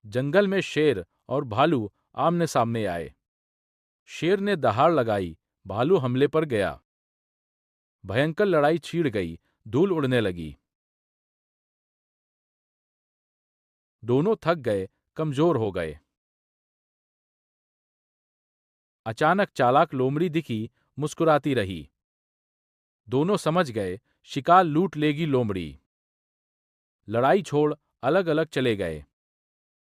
जंगल में शेर और भालू आमने सामने आए। शेर ने दहाड़ लगाई, भालू हमले पर गया। भयंकर लड़ाई छिड़ गई, धूल उड़ने लगी। दोनों थक गए, कमजोर हो गए। अचानक चालाक लोमड़ी दिखी, मुस्कुराती रही। दोनों समझ गए, शिकार लूट लेगी लोमड़ी। लड़ाई छोड़ अलग अलग चले गए।